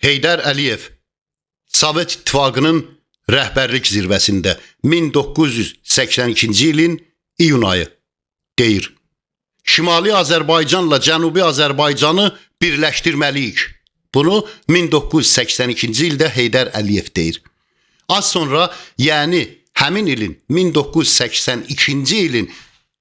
Heydər Əliyev Sovet İttifaqının rəhbərlik zirvəsində 1982-ci ilin iyun ayı deyir: Şimali Azərbaycanla Cənubi Azərbaycanı birləşdirməliyik. Bunu 1982-ci ildə Heydər Əliyev deyir. Az sonra, yəni həmin ilin 1982-ci ilin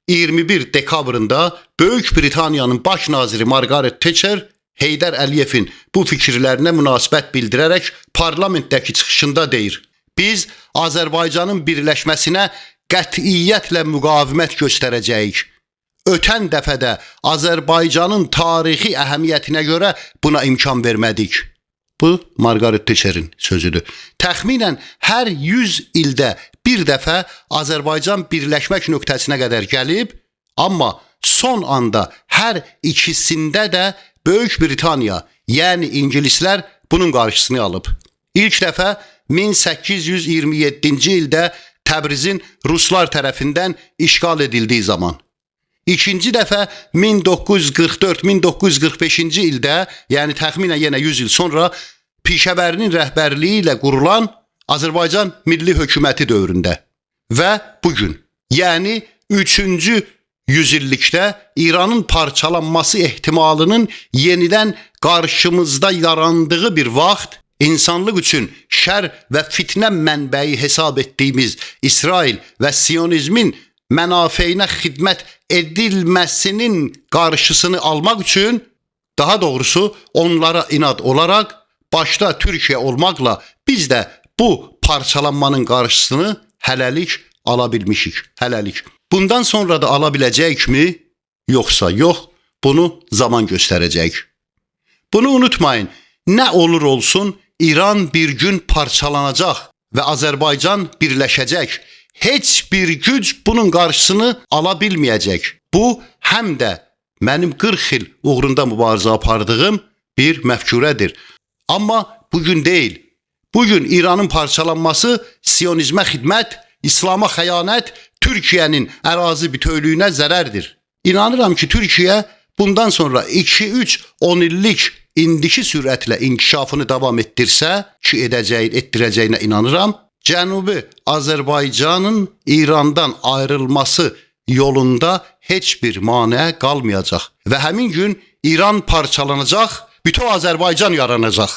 21 dekabrında Böyük Britaniyanın baş naziri Margaret Thatcher Heydər Əliyevin bu fikirlərinə münasibət bildirərək parlamentdəki çıxışında deyir: Biz Azərbaycanın birləşməsinə qətiyyətlə müqavimət göstərəcəyik. Ötən dəfədə Azərbaycanın tarixi əhəmiyyətinə görə buna imkan vermədik. Bu Margaret Thatcherin sözüdür. Təxminən hər 100 ildə bir dəfə Azərbaycan birləşmək nöqtəsinə qədər gəlib, amma son anda hər ikisində də Böyük Britaniya, yəni ingilislər bunun qarşısını alıb. İlk dəfə 1827-ci ildə Təbrizin Ruslar tərəfindən işğal edildiyi zaman. İkinci dəfə 1944-1945-ci ildə, yəni təxminən yenə 100 il sonra Pişəvərinin rəhbərliyi ilə qurulan Azərbaycan Milli Hökuməti dövründə və bugün, yəni 3-cü yüzillikdə İranın parçalanması ehtimalının yenidən qarşımızda yarandığı bir vaxt, insanlıq üçün şər və fitnə mənbəyi hesab etdiyimiz İsrail və Siyonizmin mənafeyinə xidmət edilməsinin qarşısını almaq üçün, daha doğrusu onlara inad olaraq, başda Türkiyə olmaqla biz də bu parçalanmanın qarşısını hələlik ala bilmişik, hələlik. Bundan sonra da ala biləcəyikmi? Yoxsa yox, bunu zaman göstərəcək. Bunu unutmayın, nə olur olsun İran bir gün parçalanacaq və Azərbaycan birləşəcək. Heç bir güc bunun qarşısını ala bilməyəcək. Bu, həm də mənim 40 il uğrunda mübarizə apardığım bir məfkurədir. Amma bugün deyil. Bugün İranın parçalanması Siyonizmə xidmət, İslama xəyanət, Türkiyənin ərazi bütövlüyünə zərərdir. İnanıram ki, Türkiyə bundan sonra 2-3 10 illik indiki sürətlə inkişafını davam etdirsə, ki etdirəcəyinə inanıram, Cənubi Azərbaycanın İrandan ayrılması yolunda heç bir maneə qalmayacaq və həmin gün İran parçalanacaq, bütöv Azərbaycan yaranacaq.